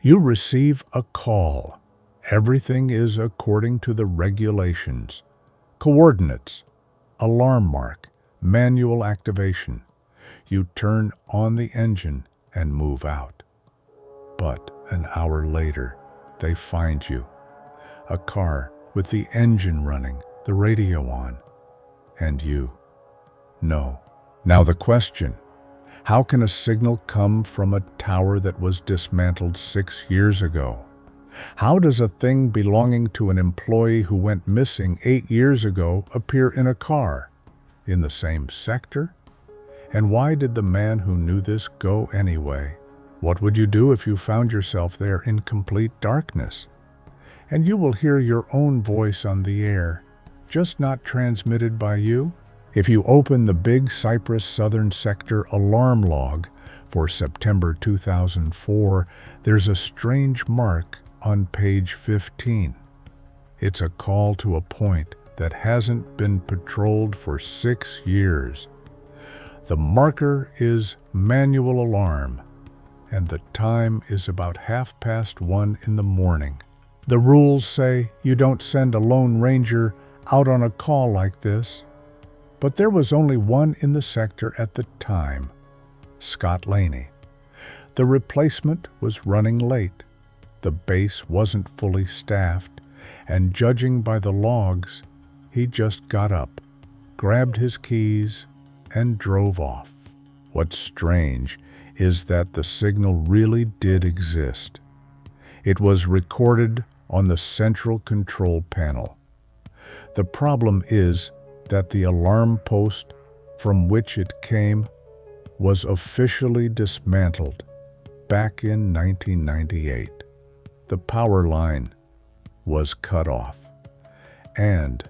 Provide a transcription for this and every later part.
You receive a call. Everything is according to the regulations. Coordinates, alarm mark, manual activation. You turn on the engine and move out. But an hour later, they find you. A car with the engine running, the radio on, and you. No. Now the question, how can a signal come from a tower that was dismantled 6 years ago? How does a thing belonging to an employee who went missing 8 years ago appear in a car? In the same sector? And why did the man who knew this go anyway? What would you do if you found yourself there in complete darkness? And you will hear your own voice on the air, just not transmitted by you. If you open the big Cypress Southern Sector alarm log for September 2004, there's a strange mark on page 15. It's a call to a point that hasn't been patrolled for 6 years. The marker is manual alarm, and the time is about 1:30 in the morning. The rules say you don't send a Lone Ranger out on a call like this, but there was only one in the sector at the time, Scott Lainey. The replacement was running late. The base wasn't fully staffed, and judging by the logs, he just got up, grabbed his keys, and drove off. What's strange is that the signal really did exist. It was recorded on the central control panel. The problem is that the alarm post from which it came was officially dismantled back in 1998. The power line was cut off, and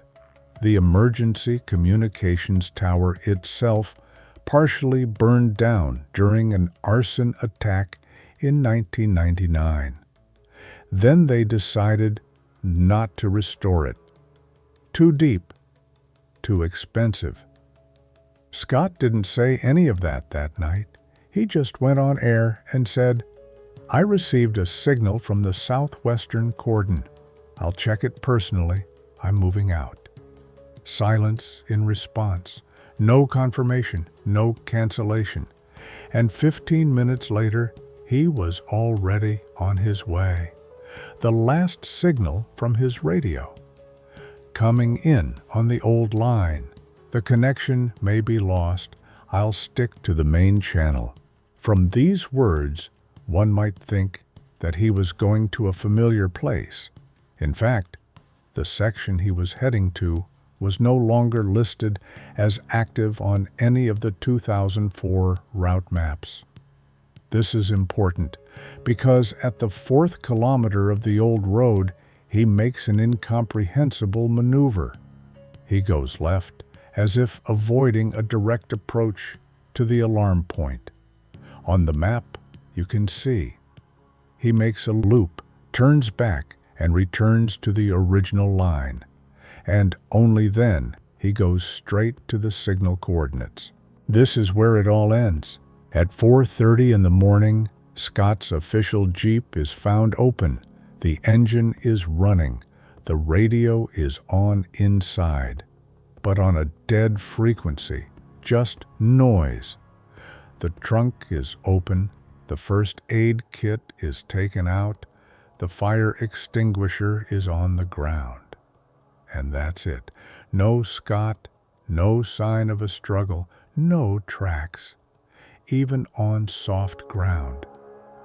the emergency communications tower itself partially burned down during an arson attack in 1999. Then they decided not to restore it. Too deep, too expensive. Scott didn't say any of that night. He just went on air and said, "I received a signal from the southwestern cordon. I'll check it personally. I'm moving out." Silence in response. No confirmation, no cancellation. And 15 minutes later, he was already on his way. The last signal from his radio. Coming in on the old line. The connection may be lost. I'll stick to the main channel. From these words, one might think that he was going to a familiar place. In fact, the section he was heading to was no longer listed as active on any of the 2004 route maps. This is important because at the 4th kilometer of the old road, he makes an incomprehensible maneuver. He goes left, as if avoiding a direct approach to the alarm point. On the map, you can see. He makes a loop, turns back, and returns to the original line. And only then he goes straight to the signal coordinates. This is where it all ends. At 4:30 in the morning, Scott's official Jeep is found open. The engine is running. The radio is on inside, but on a dead frequency, just noise. The trunk is open. The first aid kit is taken out. The fire extinguisher is on the ground. And that's it. No Scott, no sign of a struggle, no tracks. Even on soft ground.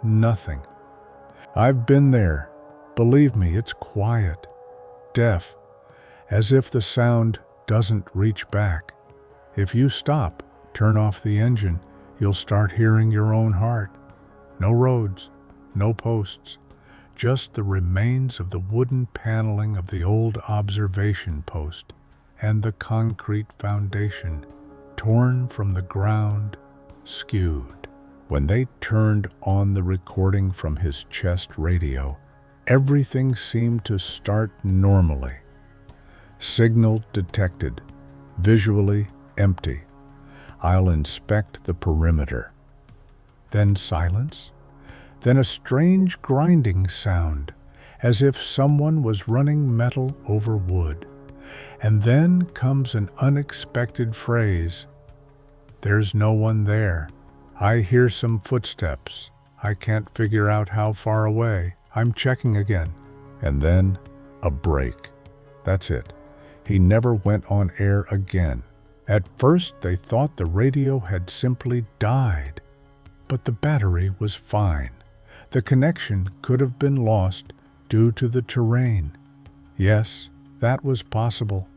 Nothing. I've been there. Believe me, it's quiet, deaf, as if the sound doesn't reach back. If you stop, turn off the engine, you'll start hearing your own heart. No roads, no posts, just the remains of the wooden paneling of the old observation post and the concrete foundation, torn from the ground, skewed. When they turned on the recording from his chest radio, everything seemed to start normally. Signal detected, visually empty. I'll inspect the perimeter. Then silence. Then a strange grinding sound, as if someone was running metal over wood. And then comes an unexpected phrase. "There's no one there. I hear some footsteps. I can't figure out how far away. I'm checking again." And then a break. That's it. He never went on air again. At first they thought the radio had simply died, but the battery was fine. The connection could have been lost due to the terrain. Yes, that was possible.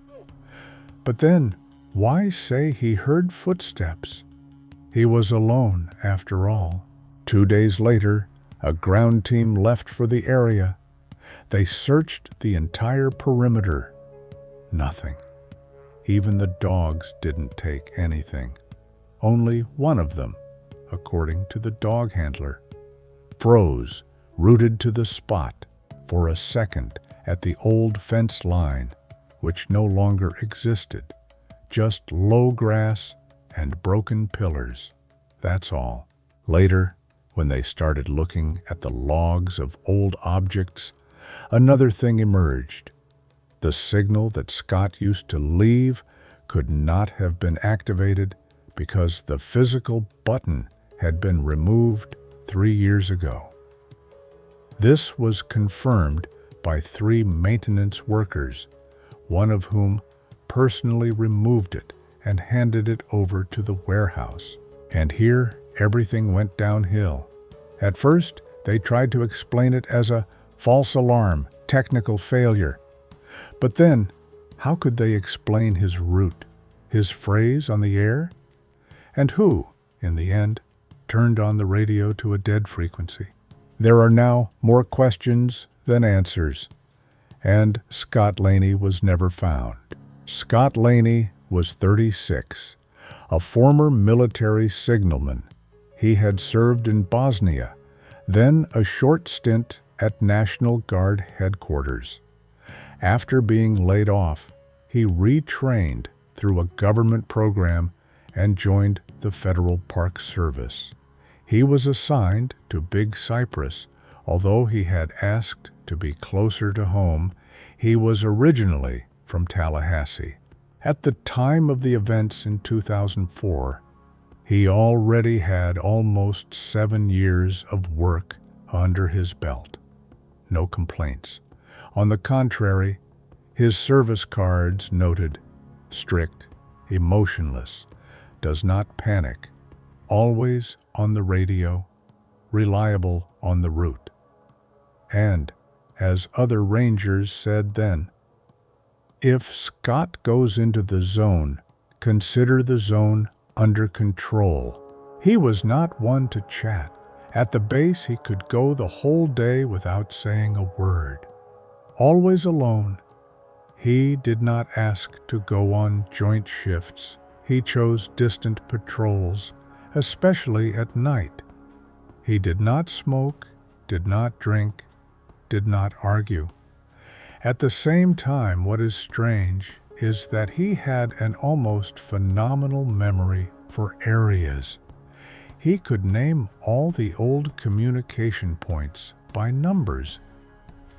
But then, why say he heard footsteps? He was alone, after all. 2 days later, a ground team left for the area. They searched the entire perimeter. Nothing. Even the dogs didn't take anything. Only one of them, according to the dog handler, froze, rooted to the spot, for a second at the old fence line, which no longer existed. Just low grass and broken pillars. That's all. Later, when they started looking at the logs of old objects, another thing emerged. The signal that Scott used to leave could not have been activated because the physical button had been removed 3 years ago. This was confirmed by 3 maintenance workers, one of whom personally removed it and handed it over to the warehouse. And here, everything went downhill. At first, they tried to explain it as a false alarm, technical failure. But then, how could they explain his route, his phrase on the air? And who, in the end, turned on the radio to a dead frequency? There are now more questions than answers, and Scott Lainey was never found. Scott Lainey was 36, a former military signalman. He had served in Bosnia, then a short stint at National Guard headquarters. After being laid off, he retrained through a government program and joined the Federal Park Service. He was assigned to Big Cypress. Although he had asked to be closer to home, he was originally from Tallahassee. At the time of the events in 2004, he already had almost 7 years of work under his belt. No complaints. On the contrary, his service cards noted, strict, emotionless, does not panic, always on the radio, reliable on the route. And, as other rangers said then, if Scott goes into the zone, consider the zone under control. He was not one to chat. At the base, he could go the whole day without saying a word. Always alone. He did not ask to go on joint shifts. He chose distant patrols, especially at night. He did not smoke, did not drink, did not argue. At the same time, what is strange is that he had an almost phenomenal memory for areas. He could name all the old communication points by numbers,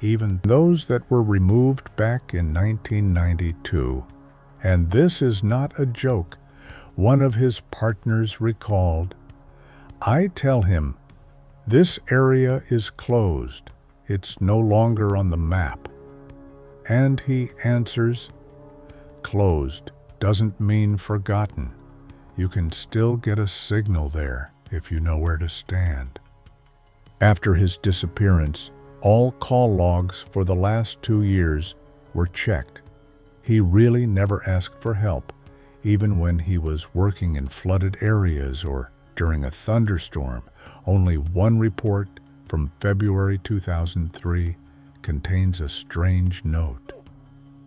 even those that were removed back in 1992. And this is not a joke. One of his partners recalled, "I tell him, this area is closed. It's no longer on the map." And he answers, "Closed doesn't mean forgotten. You can still get a signal there if you know where to stand." After his disappearance, all call logs for the last 2 years were checked. He really never asked for help, even when he was working in flooded areas or during a thunderstorm. Only one report from February 2003 contains a strange note.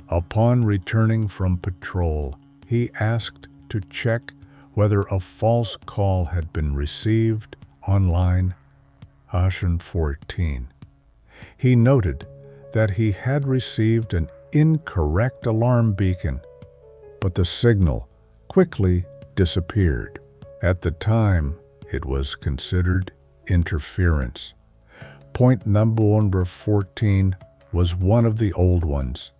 Upon returning from patrol, he asked to check whether a false call had been received on line 14. He noted that he had received an incorrect alarm beacon, but the signal quickly disappeared. At the time, it was considered interference, Point number 14 was one of the old ones,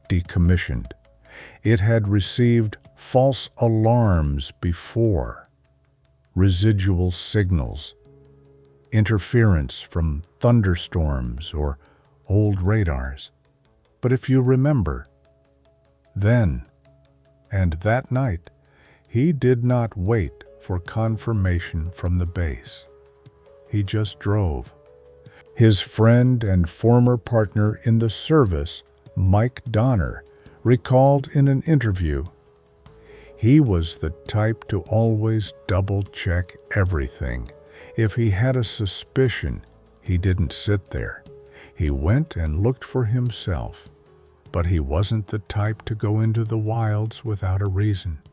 decommissioned. It had received false alarms before, residual signals, interference from thunderstorms or old radars. But if you remember, then and that night, he did not wait for confirmation from the base. He just drove. His friend and former partner in the service, Mike Donner, recalled in an interview, he was the type to always double-check everything. If he had a suspicion, he didn't sit there. He went and looked for himself. But he wasn't the type to go into the wilds without a reason.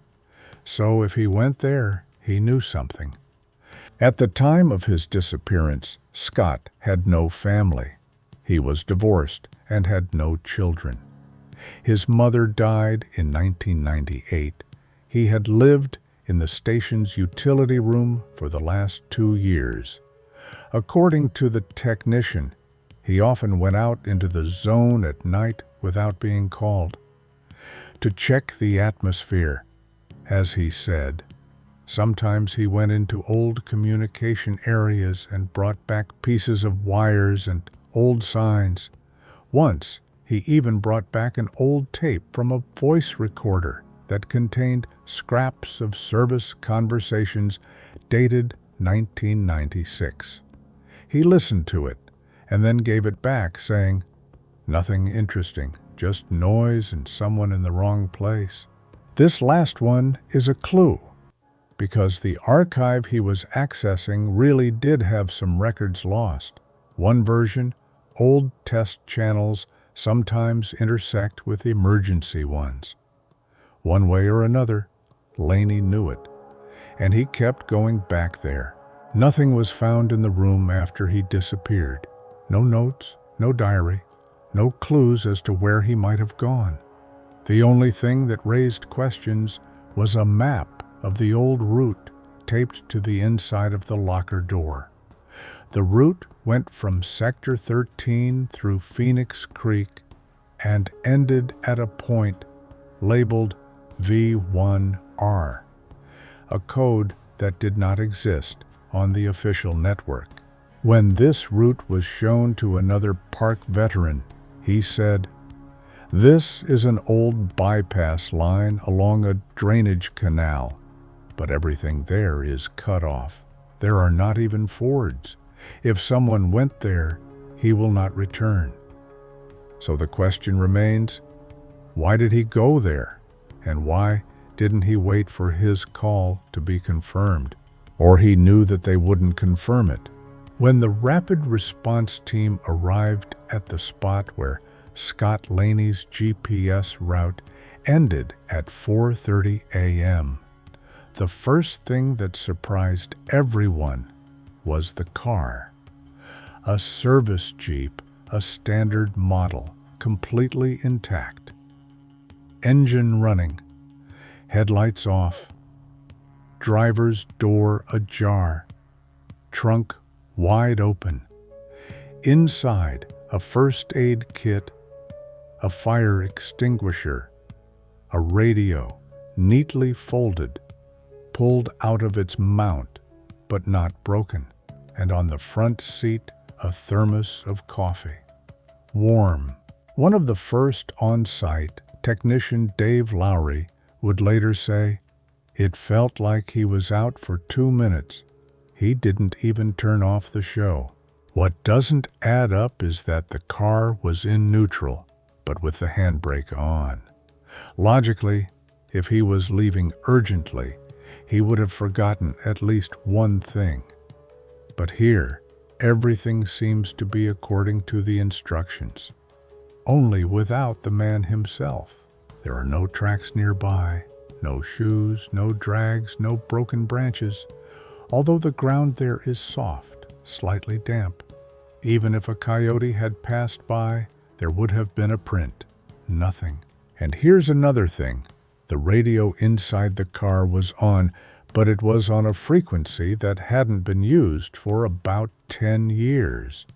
So if he went there, he knew something. At the time of his disappearance, Scott had no family. He was divorced and had no children. His mother died in 1998. He had lived in the station's utility room for the last 2 years. According to the technician, he often went out into the zone at night without being called, to check the atmosphere, as he said. Sometimes he went into old communication areas and brought back pieces of wires and old signs. Once, he even brought back an old tape from a voice recorder that contained scraps of service conversations dated 1996. He listened to it and then gave it back, saying, "Nothing interesting, just noise and someone in the wrong place." This last one is a clue, because the archive he was accessing really did have some records lost. One version, old test channels, sometimes intersect with emergency ones. One way or another, Lainey knew it, and he kept going back there. Nothing was found in the room after he disappeared. No notes, no diary, no clues as to where he might have gone. The only thing that raised questions was a map of the old route taped to the inside of the locker door. The route went from Sector 13 through Phoenix Creek and ended at a point labeled V1R, a code that did not exist on the official network. When this route was shown to another park veteran, he said, "This is an old bypass line along a drainage canal, but everything there is cut off. There are not even fords. If someone went there, he will not return." So the question remains, why did he go there? And why didn't he wait for his call to be confirmed? Or he knew that they wouldn't confirm it. When the rapid response team arrived at the spot where Scott Lainey's GPS route ended at 4:30 a.m., the first thing that surprised everyone was the car. A service Jeep, a standard model, completely intact. Engine running, headlights off, driver's door ajar, trunk wide open. Inside, a first aid kit, a fire extinguisher, a radio, neatly folded, pulled out of its mount, but not broken, and on the front seat, a thermos of coffee. Warm. One of the first on-site, technician Dave Lowry, would later say, "It felt like he was out for 2 minutes. He didn't even turn off the show." What doesn't add up is that the car was in neutral, but with the handbrake on. Logically, if he was leaving urgently, he would have forgotten at least one thing. But here, everything seems to be according to the instructions, only without the man himself. There are no tracks nearby, no shoes, no drags, no broken branches, although the ground there is soft, slightly damp. Even if a coyote had passed by, there would have been a print. Nothing. And here's another thing. The radio inside the car was on, but it was on a frequency that hadn't been used for about 10 years.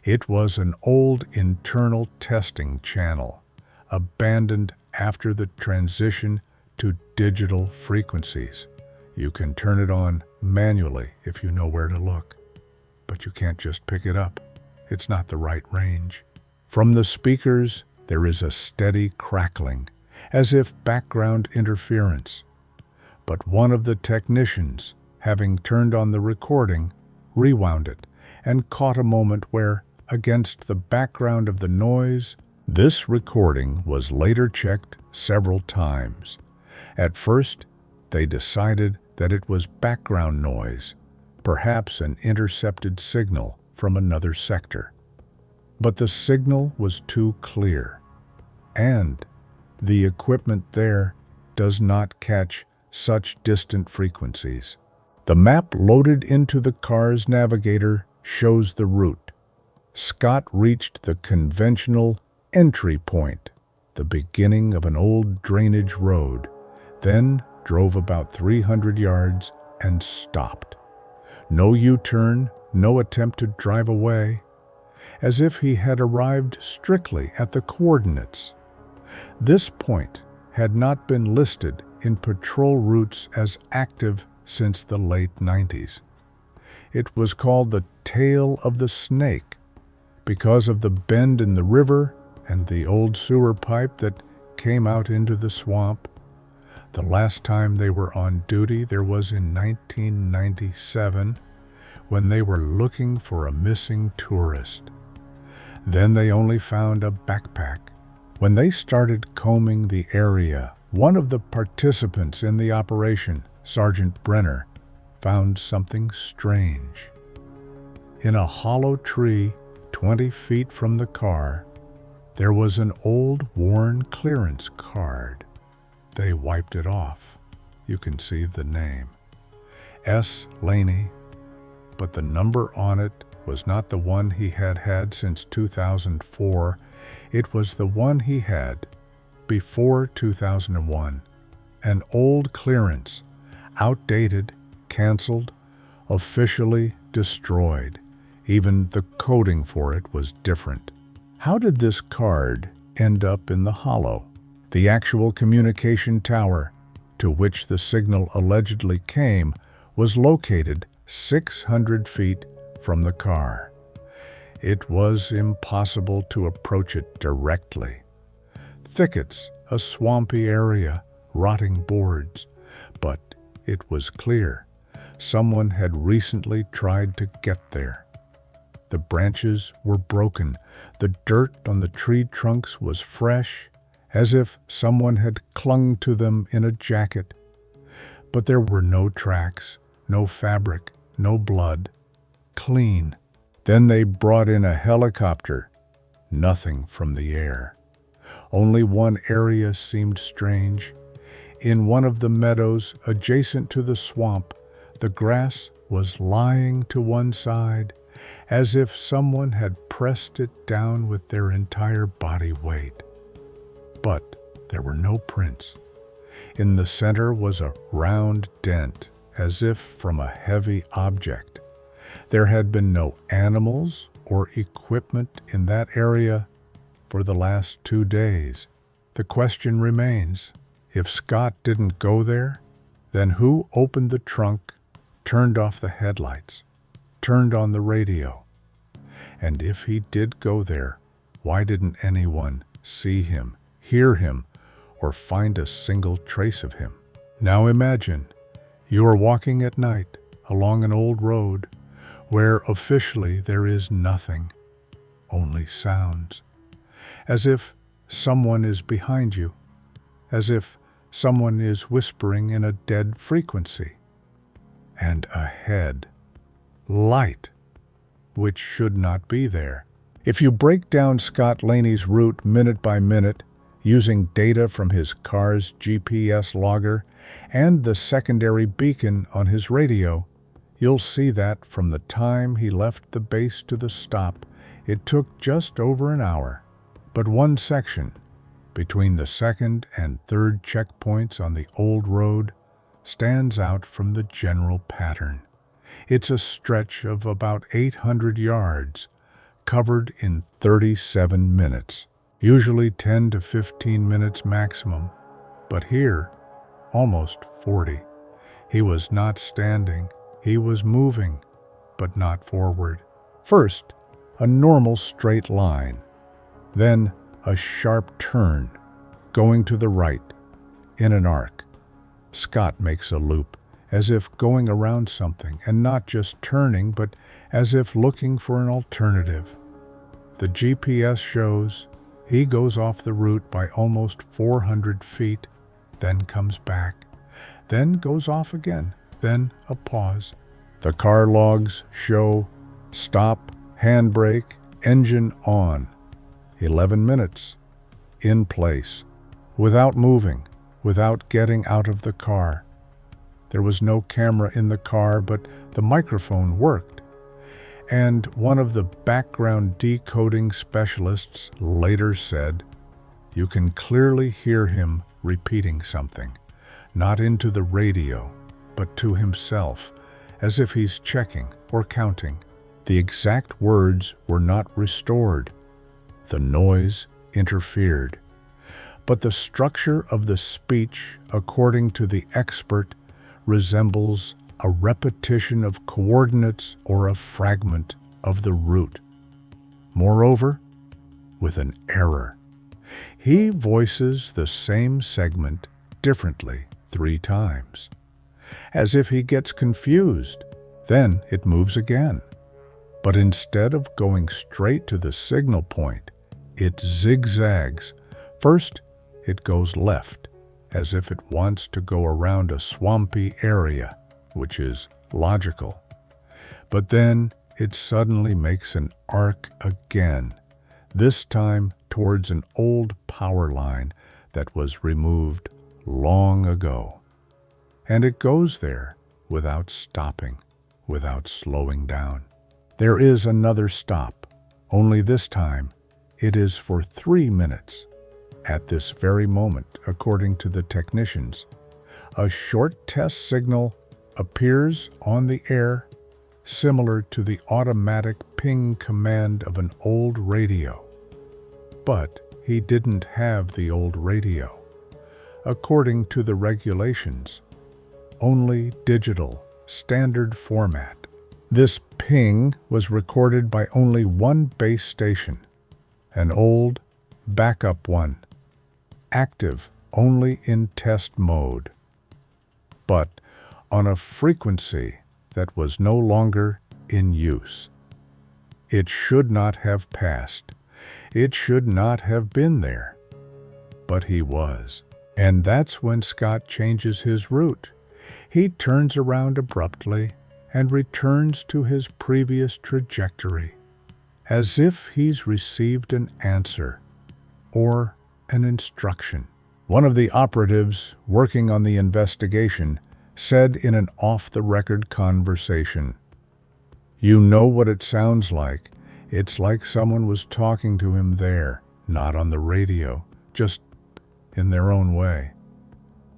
It was an old internal testing channel, abandoned after the transition to digital frequencies. You can turn it on manually if you know where to look, but you can't just pick it up. It's not the right range. From the speakers, there is a steady crackling, as if background interference. But one of the technicians, having turned on the recording, rewound it and caught a moment where, against the background of the noise, this recording was later checked several times. At first, they decided that it was background noise, perhaps an intercepted signal from another sector. But the signal was too clear, and the equipment there does not catch such distant frequencies. The map loaded into the car's navigator shows the route. Scott reached the conventional entry point, the beginning of an old drainage road, then drove about 300 yards and stopped. No U-turn, no attempt to drive away, as if he had arrived strictly at the coordinates. This point had not been listed in patrol routes as active since the late 90s. It was called the Tail of the Snake because of the bend in the river and the old sewer pipe that came out into the swamp. The last time they were on duty there was in 1997, when they were looking for a missing tourist. Then they only found a backpack. When they started combing the area, one of the participants in the operation, Sergeant Brenner, found something strange. In a hollow tree 20 feet from the car, there was an old worn clearance card. They wiped it off. You can see the name. S. Lainey, but the number on it was not the one he had had since 2004. It was the one he had before 2001. An old clearance, outdated, canceled, officially destroyed. Even the coding for it was different. How did this card end up in the hollow? The actual communication tower, to which the signal allegedly came, was located 600 feet from the car. It was impossible to approach it directly. Thickets, a swampy area, rotting boards. But it was clear someone had recently tried to get there. The branches were broken. The dirt on the tree trunks was fresh, as if someone had clung to them in a jacket. But there were no tracks, no fabric, no blood. Clean. Then they brought in a helicopter. Nothing from the air. Only one area seemed strange. In one of the meadows adjacent to the swamp, the grass was lying to one side, as if someone had pressed it down with their entire body weight. But there were no prints. In the center was a round dent, as if from a heavy object. There had been no animals or equipment in that area for the last 2 days. The question remains, if Scott didn't go there, then who opened the trunk, turned off the headlights, turned on the radio? And if he did go there, why didn't anyone see him, hear him, or find a single trace of him? Now imagine you are walking at night along an old road where officially there is nothing, only sounds, as if someone is behind you, as if someone is whispering in a dead frequency. And ahead, light, which should not be there. If you break down Scott Lainey's route minute by minute, using data from his car's GPS logger and the secondary beacon on his radio, you'll see that from the time he left the base to the stop, it took just over an hour. But one section, between the second and third checkpoints on the old road, stands out from the general pattern. It's a stretch of about 800 yards, recovered in 37 minutes, usually 10 to 15 minutes maximum, but here, almost 40. He was not standing, he was moving, but not forward. First, a normal straight line, then a sharp turn, going to the right, in an arc. Scott makes a loop, as if going around something, and not just turning, but as if looking for an alternative. The GPS shows he goes off the route by almost 400 feet, then comes back, then goes off again, then a pause. The car logs show stop, handbrake, engine on. 11 minutes, in place, without moving, without getting out of the car. There was no camera in the car, but the microphone worked. And one of the background decoding specialists later said, "You can clearly hear him repeating something, not into the radio, but to himself, as if he's checking or counting." The exact words were not restored. The noise interfered. But the structure of the speech, according to the expert, resembles a repetition of coordinates or a fragment of the route. Moreover, with an error. He voices the same segment differently 3 times, as if he gets confused. Then it moves again. But instead of going straight to the signal point, it zigzags. First, it goes left, as if it wants to go around a swampy area, which is logical. But then it suddenly makes an arc again, this time towards an old power line that was removed long ago. And it goes there without stopping, without slowing down. There is another stop, only this time it is for 3 minutes. At this very moment, according to the technicians, a short test signal appears on the air, similar to the automatic ping command of an old radio. But he didn't have the old radio. According to the regulations, only digital, standard format. This ping was recorded by only one base station, an old backup one, active only in test mode, but on a frequency that was no longer in use. It should not have passed. It should not have been there. But he was. And that's when Scott changes his route. He turns around abruptly and returns to his previous trajectory, as if he's received an answer or an instruction. One of the operatives working on the investigation said in an off-the-record conversation, "You know what it sounds like. It's like someone was talking to him there, not on the radio, just in their own way.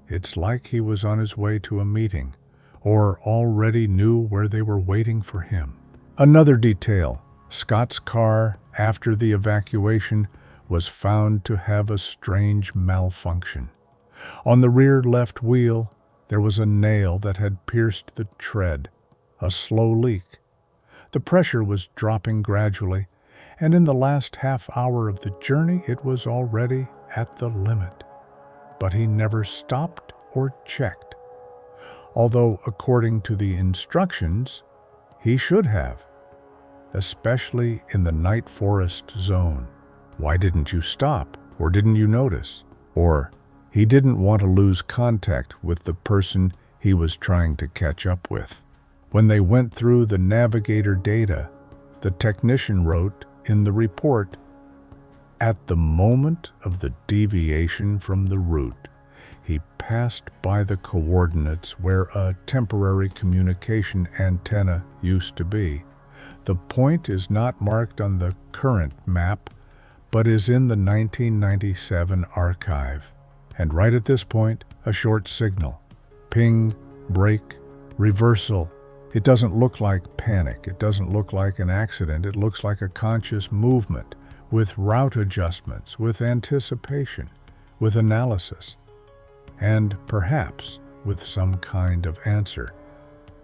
It's like he was on his way to a meeting, or already knew where they were waiting for him." Another detail, Scott's car, after the evacuation, was found to have a strange malfunction. On the rear left wheel, there was a nail that had pierced the tread, a slow leak. The pressure was dropping gradually, and in the last half hour of the journey it was already at the limit. But he never stopped or checked, although according to the instructions, he should have, especially in the night forest zone. Why didn't you stop? Or didn't you notice? Or he didn't want to lose contact with the person he was trying to catch up with. When they went through the navigator data, the technician wrote in the report, "At the moment of the deviation from the route, he passed by the coordinates where a temporary communication antenna used to be. The point is not marked on the current map, but is in the 1997 archive. And right at this point, a short signal. Ping, break, reversal. It doesn't look like panic. It doesn't look like an accident. It looks like a conscious movement with route adjustments, with anticipation, with analysis, and perhaps with some kind of answer.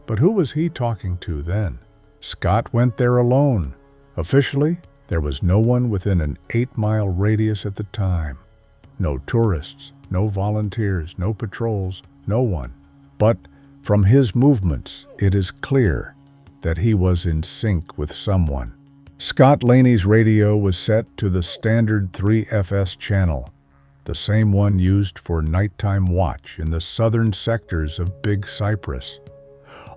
But who was he talking to then? Scott went there alone. Officially, there was no one within an 8-mile radius at the time. No tourists, no volunteers, no patrols, no one. But from his movements, it is clear that he was in sync with someone. Scott Lainey's radio was set to the standard 3FS channel, the same one used for nighttime watch in the southern sectors of Big Cypress.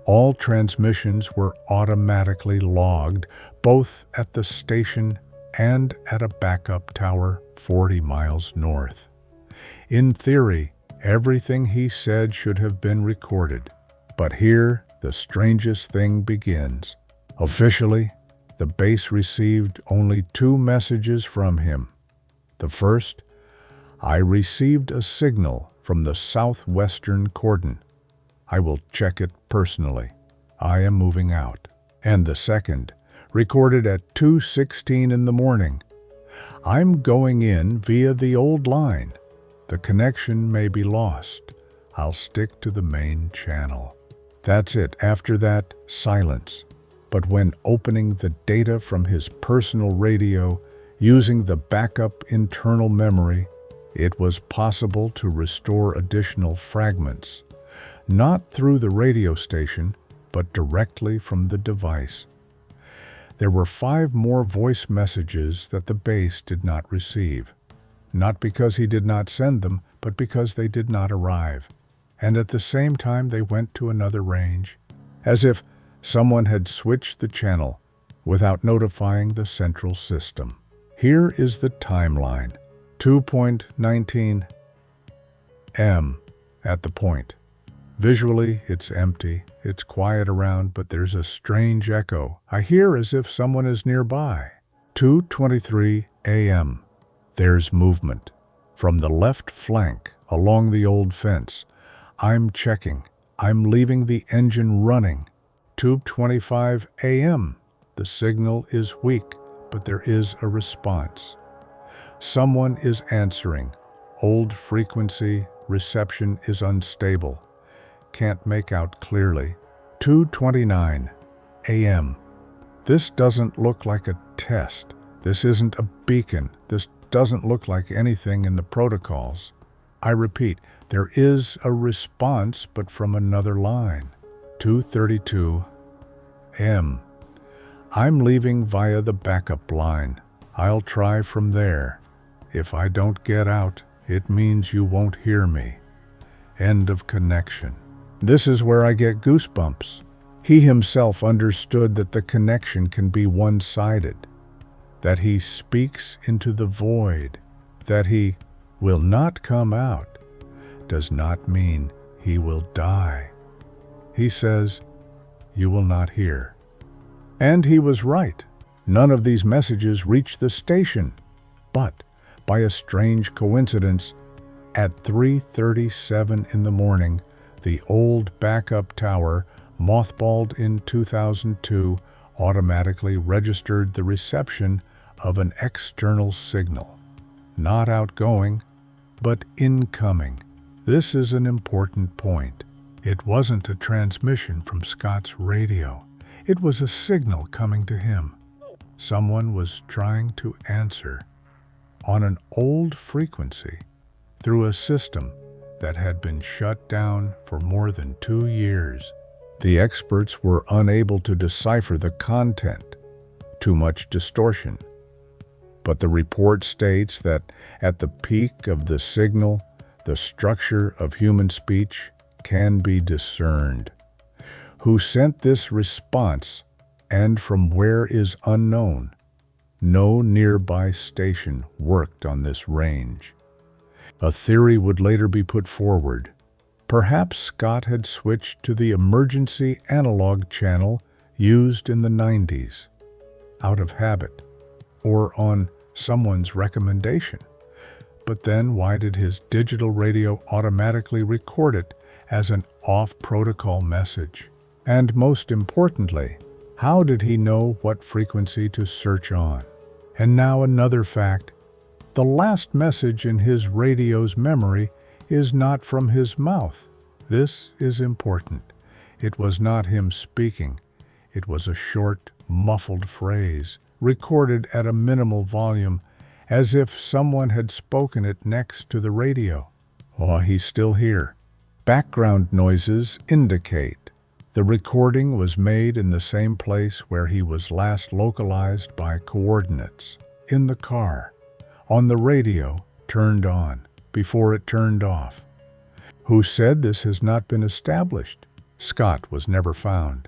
All transmissions were automatically logged, both at the station and at a backup tower 40 miles north. In theory, everything he said should have been recorded. But here, the strangest thing begins. Officially, the base received only 2 messages from him. The first, I received a signal from the southwestern cordon. I will check it personally. I am moving out. And the second, recorded at 2:16 in the morning. I'm going in via the old line. The connection may be lost. I'll stick to the main channel. That's it. After that, silence. But when opening the data from his personal radio, using the backup internal memory, it was possible to restore additional fragments, not through the radio station, but directly from the device. There were 5 more voice messages that the base did not receive, not because he did not send them, but because they did not arrive. And at the same time they went to another range, as if someone had switched the channel without notifying the central system. Here is the timeline. 2:19 m at the point. Visually, it's empty, it's quiet around, but there's a strange echo. I hear as if someone is nearby. 2:23 a.m. There's movement. From the left flank, along the old fence. I'm checking. I'm leaving the engine running. 2:25 a.m. The signal is weak, but there is a response. Someone is answering. Old frequency, reception is unstable. Can't make out clearly. 2:29 a.m. This doesn't look like a test. This isn't a beacon. This doesn't look like anything in the protocols. I repeat, there is a response, but from another line. 2:32 a.m. I'm leaving via the backup line. I'll try from there. If I don't get out, it means you won't hear me. End of connection. This is where I get goosebumps. He himself understood that the connection can be one-sided, that he speaks into the void, that he will not come out, does not mean he will die. He says, you will not hear. And he was right. None of these messages reached the station. But, by a strange coincidence, at 3:37 in the morning, the old backup tower, mothballed in 2002, automatically registered the reception of an external signal. Not outgoing, but incoming. This is an important point. It wasn't a transmission from Scott's radio. It was a signal coming to him. Someone was trying to answer on an old frequency through a system that had been shut down for more than 2 years. The experts were unable to decipher the content. Too much distortion. But the report states that at the peak of the signal, the structure of human speech can be discerned. Who sent this response and from where is unknown. No nearby station worked on this range. A theory would later be put forward. Perhaps Scott had switched to the emergency analog channel used in the 90s, out of habit, or on someone's recommendation. But then why did his digital radio automatically record it as an off-protocol message? And most importantly, how did he know what frequency to search on? And now another fact. The last message in his radio's memory is not from his mouth. This is important. It was not him speaking. It was a short, muffled phrase, recorded at a minimal volume, as if someone had spoken it next to the radio. Oh, he's still here. Background noises indicate the recording was made in the same place where he was last localized by coordinates, in the car, on the radio, turned on, before it turned off. Who said this has not been established? Scott was never found,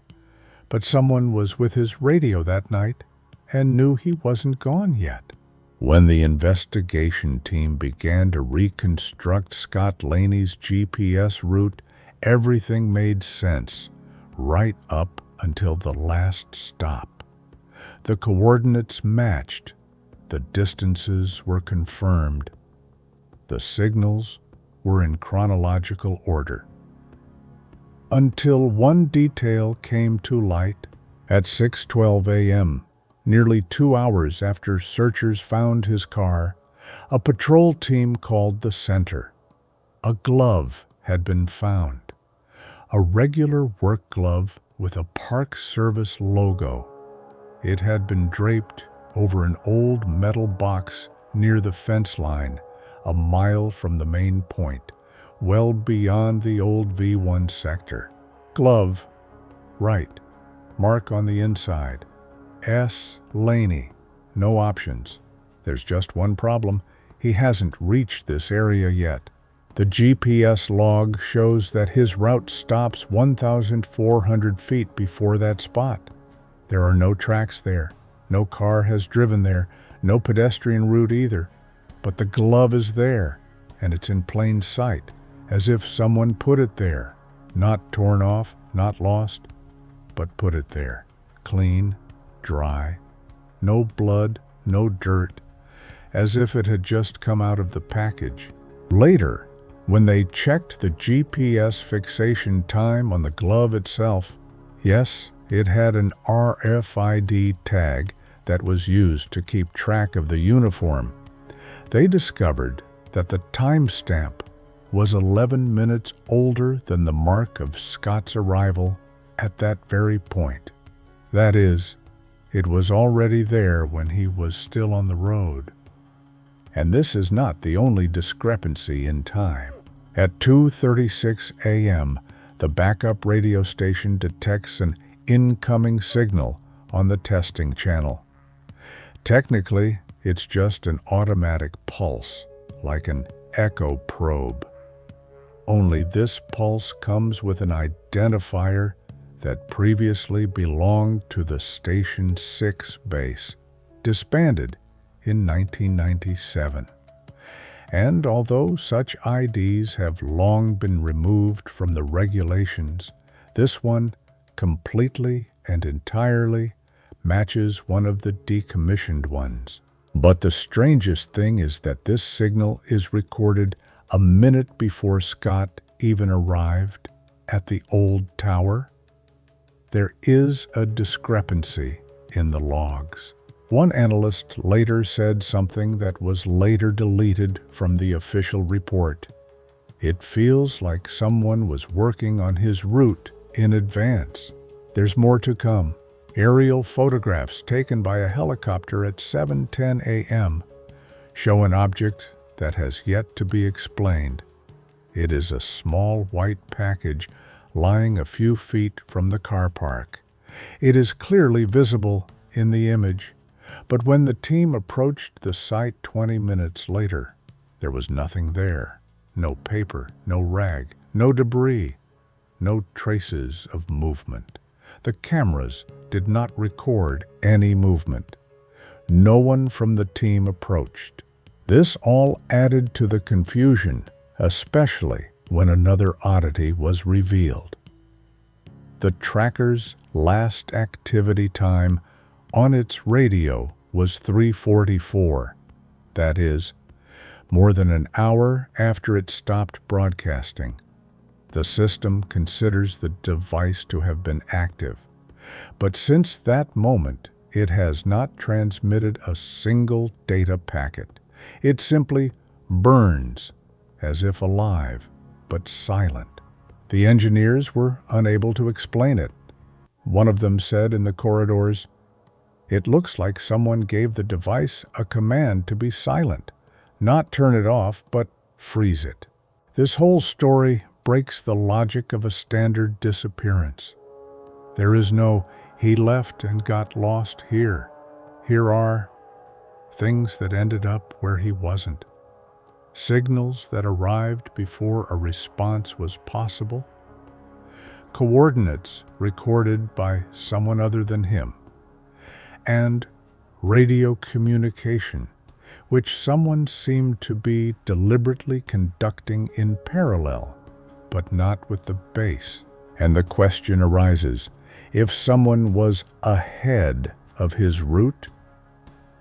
but someone was with his radio that night and knew he wasn't gone yet. When the investigation team began to reconstruct Scott Lainey's GPS route, everything made sense, right up until the last stop. The coordinates matched, the distances were confirmed, the signals were in chronological order. Until one detail came to light at 6:12 a.m., nearly 2 hours after searchers found his car. A patrol team called the center. A glove had been found. A regular work glove with a Park Service logo. It had been draped over an old metal box near the fence line, a mile from the main point, well beyond the old V1 sector. Glove, right. Mark on the inside. S. Lainey. No options. There's just one problem. He hasn't reached this area yet. The GPS log shows that his route stops 1,400 feet before that spot. There are no tracks there. No car has driven there. No pedestrian route either. But the glove is there, and it's in plain sight, as if someone put it there. Not torn off, not lost, but put it there. Clean, dry, no blood, no dirt, as if it had just come out of the package. Later, when they checked the GPS fixation time on the glove itself, yes, it had an RFID tag that was used to keep track of the uniform. They discovered that the timestamp was 11 minutes older than the mark of Scott's arrival at that very point. That is, it was already there when he was still on the road. And this is not the only discrepancy in time. At 2:36 a.m., the backup radio station detects an incoming signal on the testing channel. Technically, it's just an automatic pulse, like an echo probe. Only this pulse comes with an identifier that previously belonged to the Station 6 base, disbanded in 1997. And although such IDs have long been removed from the regulations, this one completely and entirely matches one of the decommissioned ones. But the strangest thing is that this signal is recorded a minute before Scott even arrived at the old tower. There is a discrepancy in the logs. One analyst later said something that was later deleted from the official report. It feels like someone was working on his route in advance. There's more to come. Aerial photographs taken by a helicopter at 7:10 a.m. show an object that has yet to be explained. It is a small white package lying a few feet from the car park. It is clearly visible in the image, but when the team approached the site 20 minutes later, there was nothing there. No paper, no rag, no debris, no traces of movement. The cameras did not record any movement. No one from the team approached. This all added to the confusion, especially when another oddity was revealed. The tracker's last activity time on its radio was 3:44. That is, more than an hour after it stopped broadcasting. The system considers the device to have been active, but since that moment, it has not transmitted a single data packet. It simply burns, as if alive, but silent. The engineers were unable to explain it. One of them said in the corridors, "It looks like someone gave the device a command to be silent, not turn it off, but freeze it." This whole story breaks the logic of a standard disappearance. There is no "he left and got lost" here. Here are things that ended up where he wasn't, signals that arrived before a response was possible, coordinates recorded by someone other than him, and radio communication, which someone seemed to be deliberately conducting in parallel, but not with the base. And the question arises, if someone was ahead of his route,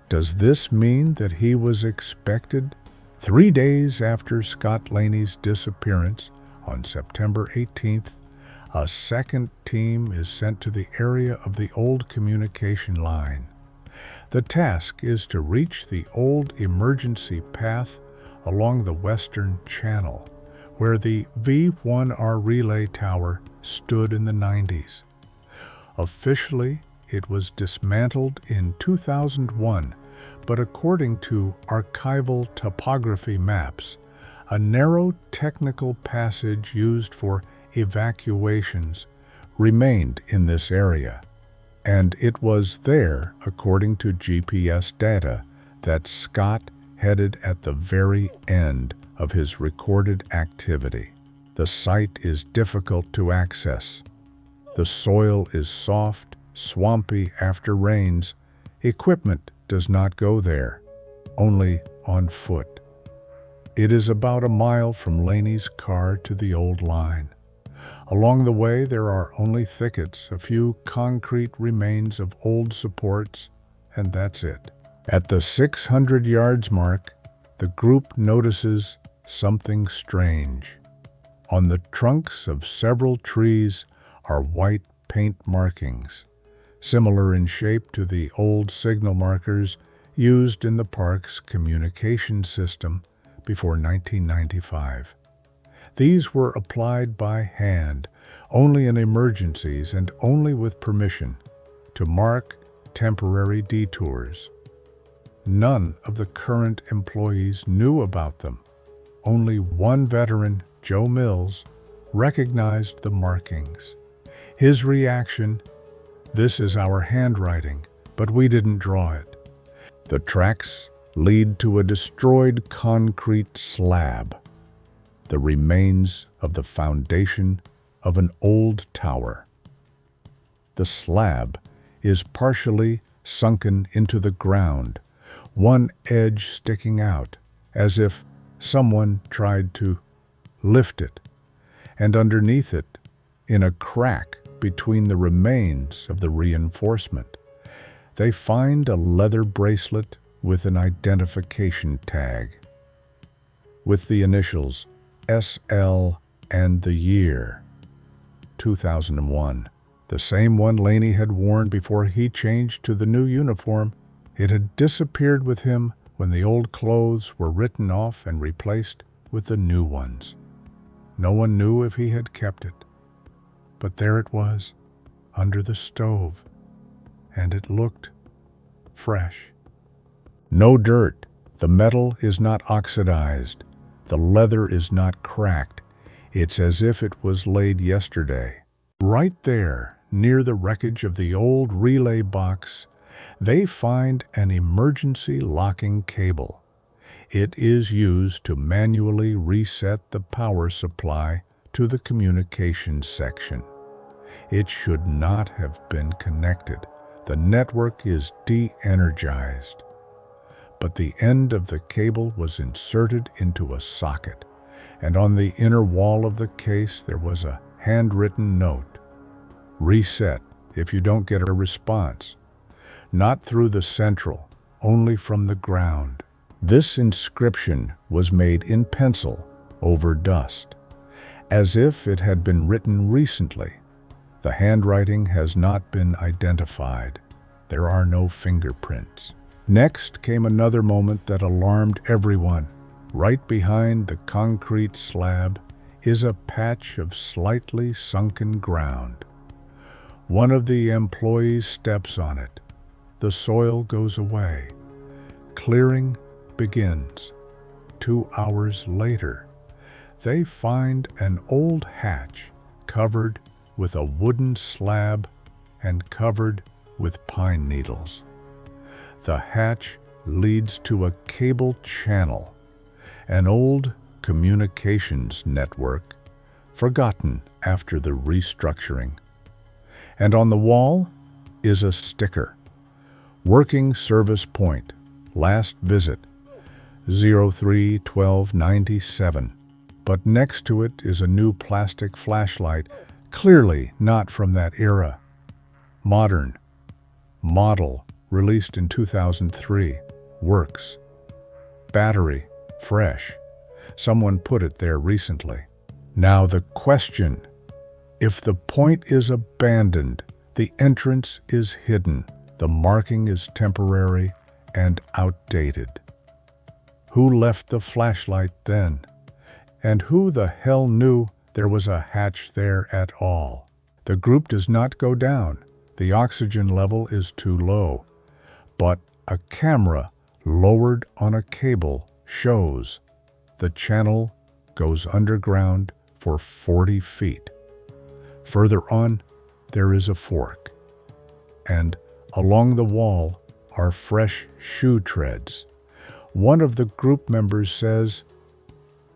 does this mean that he was expected 3 days after Scott Lainey's disappearance on September 18th? A second team is sent to the area of the old communication line. The task is to reach the old emergency path along the Western Channel, where the V1R relay tower stood in the 90s. Officially, it was dismantled in 2001, but according to archival topography maps, a narrow technical passage used for evacuations remained in this area, and it was there, according to GPS data, that Scott headed at the very end of his recorded activity. The site is difficult to access. The soil is soft, swampy after rains. Equipment does not go there, only on foot. It is about a mile from Lainey's car to the old line. Along the way, there are only thickets, a few concrete remains of old supports, and that's it. At the 600 yards mark, the group notices something strange. On the trunks of several trees are white paint markings, similar in shape to the old signal markers used in the park's communication system before 1995. These were applied by hand, only in emergencies and only with permission, to mark temporary detours. None of the current employees knew about them. Only one veteran, Joe Mills, recognized the markings. His reaction, "This is our handwriting, but we didn't draw it." The tracks lead to a destroyed concrete slab, the remains of the foundation of an old tower. The slab is partially sunken into the ground, one edge sticking out, as if someone tried to lift it, and underneath it, in a crack between the remains of the reinforcement, they find a leather bracelet with an identification tag, with the initials SL and the year, 2001. The same one Lainey had worn before he changed to the new uniform. It had disappeared with him when the old clothes were written off and replaced with the new ones. No one knew if he had kept it, but there it was, under the stove, and it looked fresh. No dirt, the metal is not oxidized, the leather is not cracked. It's as if it was laid yesterday. Right there, near the wreckage of the old relay box, they find an emergency locking cable. It is used to manually reset the power supply to the communications section. It should not have been connected. The network is de-energized. But the end of the cable was inserted into a socket, and on the inner wall of the case there was a handwritten note. "Reset if you don't get a response. Not through the central, only from the ground." This inscription was made in pencil over dust, as if it had been written recently. The handwriting has not been identified. There are no fingerprints. Next came another moment that alarmed everyone. Right behind the concrete slab is a patch of slightly sunken ground. One of the employees steps on it. The soil goes away. Clearing begins. 2 hours later, they find an old hatch covered with a wooden slab and covered with pine needles. The hatch leads to a cable channel, an old communications network forgotten after the restructuring. And on the wall is a sticker. Working service point, last visit, 03/12/97. But next to it is a new plastic flashlight, clearly not from that era. Modern. Model, released in 2003. Works. Battery, fresh. Someone put it there recently. Now the question: if the point is abandoned, the entrance is hidden, the marking is temporary and outdated. Who left the flashlight then? And who the hell knew there was a hatch there at all? The group does not go down. The oxygen level is too low. But a camera lowered on a cable shows the channel goes underground for 40 feet. Further on, there is a fork. And along the wall are fresh shoe treads. One of the group members says,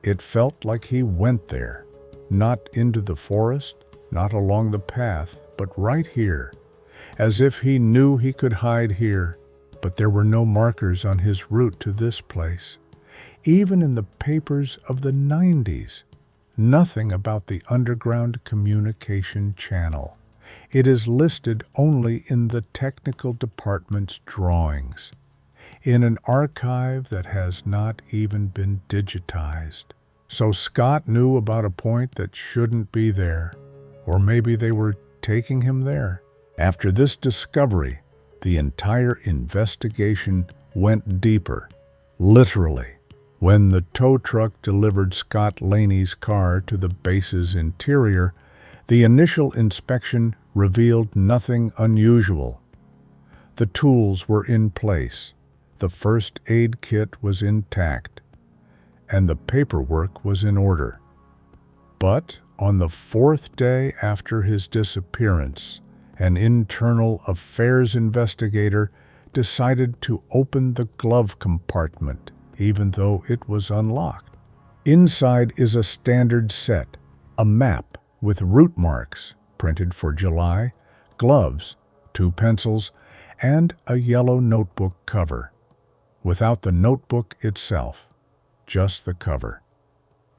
"It felt like he went there, not into the forest, not along the path, but right here, as if he knew he could hide here, but there were no markers on his route to this place. Even in the papers of the 90s, nothing about the underground communication channel. It is listed only in the technical department's drawings, in an archive that has not even been digitized. So Scott knew about a point that shouldn't be there, or maybe they were taking him there." After this discovery, the entire investigation went deeper, literally. When the tow truck delivered Scott Lainey's car to the base's interior, the initial inspection revealed nothing unusual. The tools were in place, the first aid kit was intact, and the paperwork was in order. But on the 4th day after his disappearance, an internal affairs investigator decided to open the glove compartment, even though it was unlocked. Inside is a standard set, a map with route marks printed for July, gloves, 2 pencils, and a yellow notebook cover. Without the notebook itself, just the cover,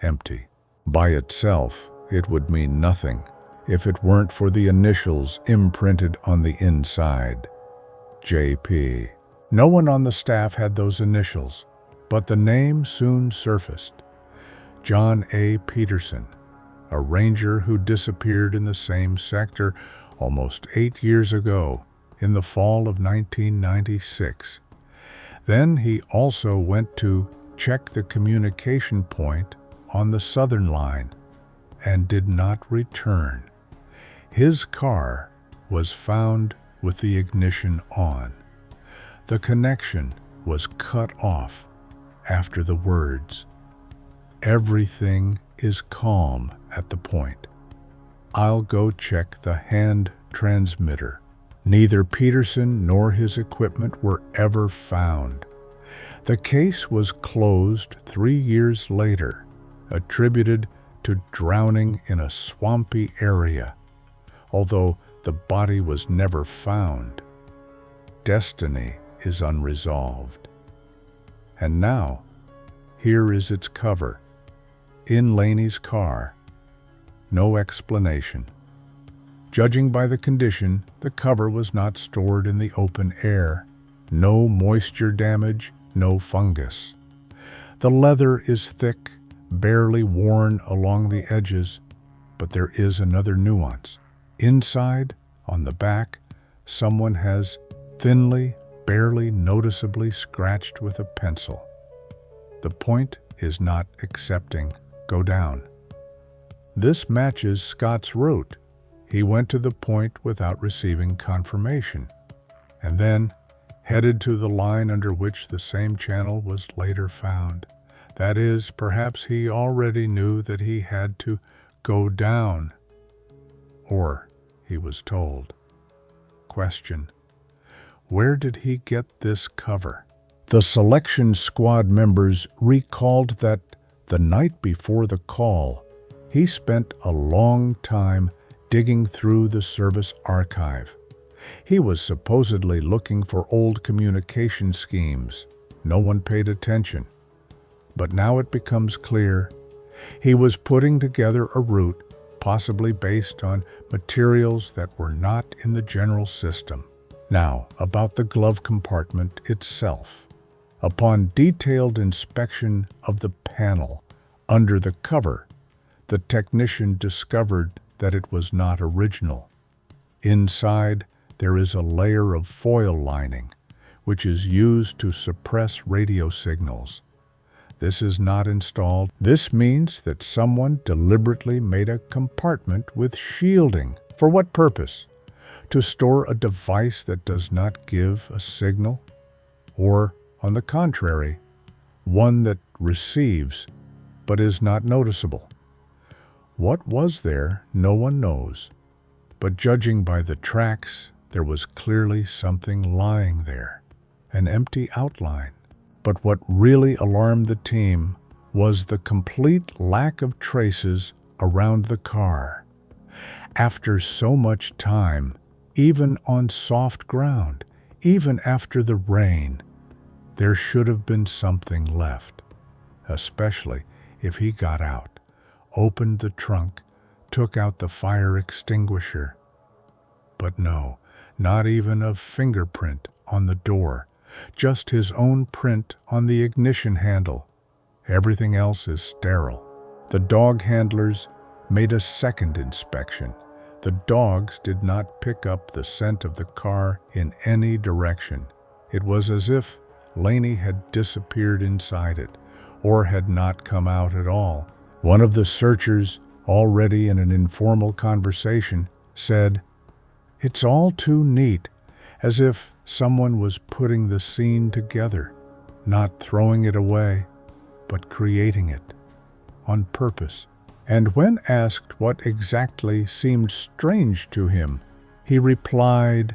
empty. By itself, it would mean nothing if it weren't for the initials imprinted on the inside. JP. No one on the staff had those initials, but the name soon surfaced. John A. Peterson, a ranger who disappeared in the same sector almost 8 years ago, in the fall of 1996. Then he also went to check the communication point on the Southern Line and did not return. His car was found with the ignition on. The connection was cut off after the words, "Everything is calm at the point. I'll go check the hand transmitter." Neither Peterson nor his equipment were ever found. The case was closed 3 years later, attributed to drowning in a swampy area, although the body was never found. Destiny is unresolved. And now, here is its cover. In Lainey's car. No explanation. Judging by the condition, the cover was not stored in the open air. No moisture damage, no fungus. The leather is thick, barely worn along the edges, But there is another nuance. Inside, on the back, someone has thinly, barely noticeably scratched with a pencil. The point is not accepting. Go down. This matches Scott's route. He went to the point without receiving confirmation, and then headed to the line under which the same channel was later found. That is, perhaps he already knew that he had to go down, or he was told. Question: where did he get this cover? The selection squad members recalled that the night before the call, he spent a long time digging through the service archive. He was supposedly looking for old communication schemes. No one paid attention. But now it becomes clear he was putting together a route possibly based on materials that were not in the general system. Now, about the glove compartment itself. Upon detailed inspection of the panel under the cover, the technician discovered that it was not original. Inside, there is a layer of foil lining, which is used to suppress radio signals. This is not installed. This means that someone deliberately made a compartment with shielding. For what purpose? To store a device that does not give a signal? Or, on the contrary, one that receives but is not noticeable? What was there, no one knows. But judging by the tracks, there was clearly something lying there, an empty outline. But what really alarmed the team was the complete lack of traces around the car. After so much time, even on soft ground, even after the rain, there should have been something left, especially if he got out, opened the trunk, took out the fire extinguisher. But no, not even a fingerprint on the door, just his own print on the ignition handle. Everything else is sterile. The dog handlers made a second inspection. The dogs did not pick up the scent of the car in any direction. It was as if Lainey had disappeared inside it, or had not come out at all. One of the searchers, already in an informal conversation, said, "It's all too neat," as if someone was putting the scene together, not throwing it away, but creating it on purpose. And when asked what exactly seemed strange to him, he replied,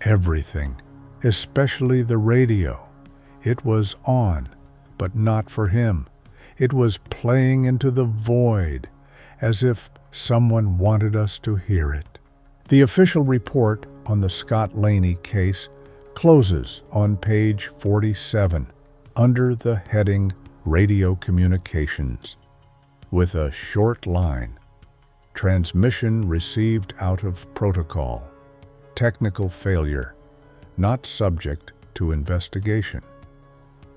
"Everything, especially the radio. It was on, but not for him. It was playing into the void, as if someone wanted us to hear it." The official report on the Scott Lainey case closes on page 47 under the heading Radio Communications with a short line: transmission received out of protocol, technical failure, not subject to investigation.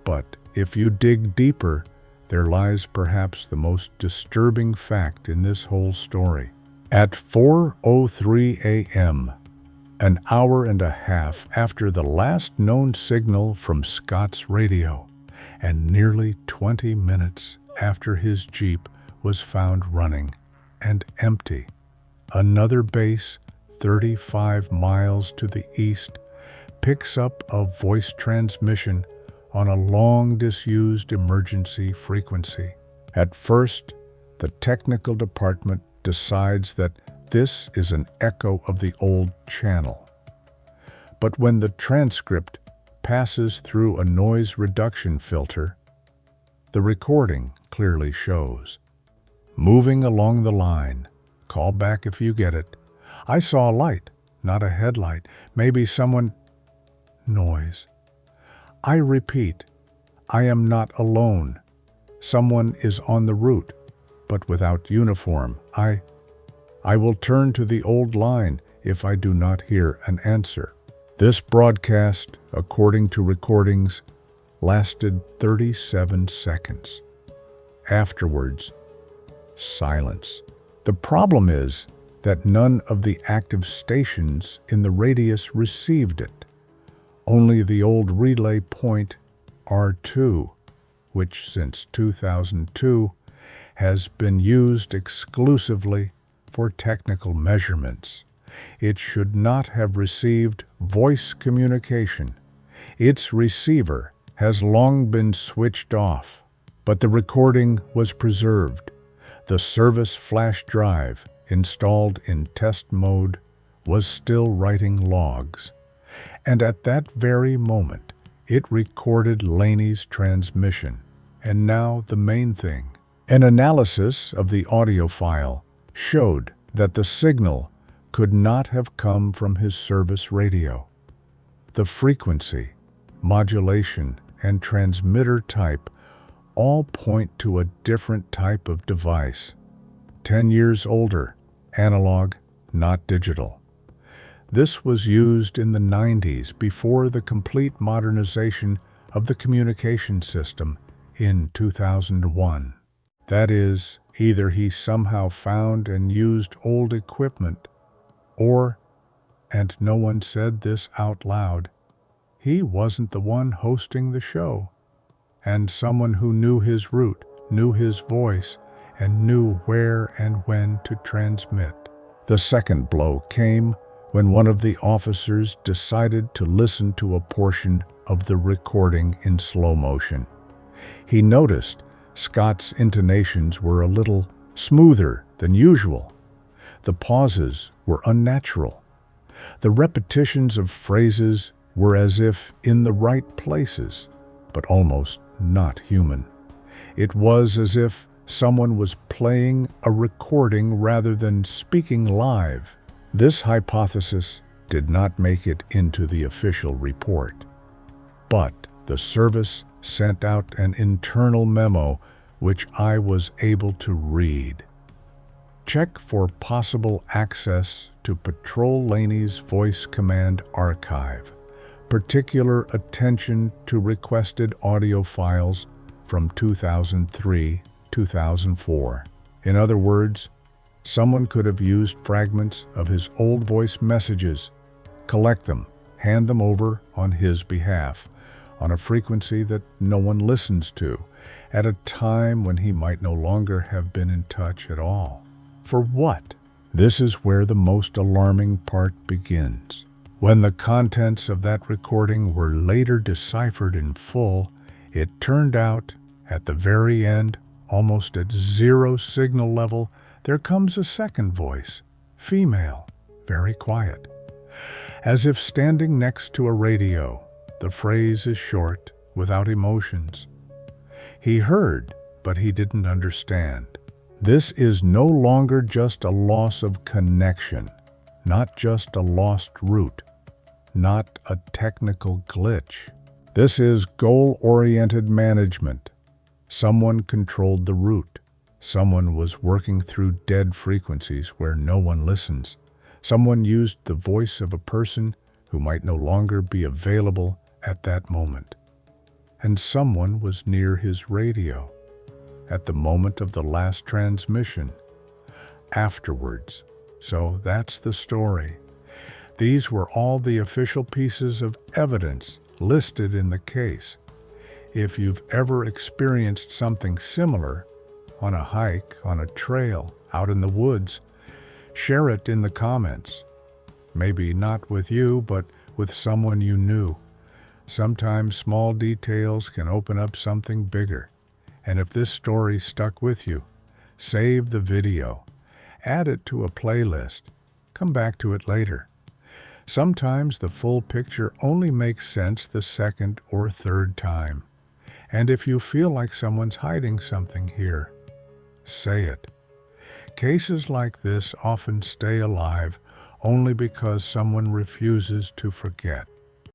But if you dig deeper, there lies perhaps the most disturbing fact in this whole story. At 4:03 a.m., an hour and a half after the last known signal from Scott's radio, and nearly 20 minutes after his Jeep was found running and empty, another base 35 miles to the east picks up a voice transmission on a long disused emergency frequency. At first, the technical department decides that this is an echo of the old channel. But when the transcript passes through a noise reduction filter, the recording clearly shows. Moving along the line, call back if you get it. I saw a light, not a headlight. Maybe someone... Noise. I repeat, I am not alone. Someone is on the route, but without uniform. I will turn to the old line if I do not hear an answer. This broadcast, according to recordings, lasted 37 seconds. Afterwards, silence. The problem is that none of the active stations in the radius received it. Only the old relay point R2, which since 2002 has been used exclusively for technical measurements. It should not have received voice communication. Its receiver has long been switched off, but the recording was preserved. The service flash drive, installed in test mode, was still writing logs. And at that very moment, it recorded Lainey's transmission. And now the main thing. An analysis of the audio file showed that the signal could not have come from his service radio. The frequency, modulation, and transmitter type all point to a different type of device. 10 years older, analog, not digital. This was used in the 90s before the complete modernization of the communication system in 2001. That is, either he somehow found and used old equipment, or, and no one said this out loud, he wasn't the one hosting the show, and someone who knew his route, knew his voice, and knew where and when to transmit. The second blow came when one of the officers decided to listen to a portion of the recording in slow motion. He noticed Scott's intonations were a little smoother than usual. The pauses were unnatural. The repetitions of phrases were as if in the right places, but almost not human. It was as if someone was playing a recording rather than speaking live. This hypothesis did not make it into the official report, but the service sent out an internal memo which I was able to read. Check for possible access to Patrol Lainey's voice command archive. Particular attention to requested audio files from 2003-2004. In other words, someone could have used fragments of his old voice messages, collect them, hand them over on his behalf, on a frequency that no one listens to, at a time when he might no longer have been in touch at all. For what? This is where the most alarming part begins. When the contents of that recording were later deciphered in full, it turned out, at the very end, almost at zero signal level, there comes a second voice, female, very quiet. As if standing next to a radio, the phrase is short, without emotions. He heard, but he didn't understand. This is no longer just a loss of connection, not just a lost route, not a technical glitch. This is goal-oriented management. Someone controlled the route. Someone was working through dead frequencies where no one listens. Someone used the voice of a person who might no longer be available at that moment. And someone was near his radio at the moment of the last transmission, afterwards. So that's the story. These were all the official pieces of evidence listed in the case. If you've ever experienced something similar, on a hike, on a trail, out in the woods, share it in the comments. Maybe not with you, but with someone you knew. Sometimes small details can open up something bigger. And if this story stuck with you, save the video, add it to a playlist, come back to it later. Sometimes the full picture only makes sense the second or third time. And if you feel like someone's hiding something here, say it. Cases like this often stay alive only because someone refuses to forget.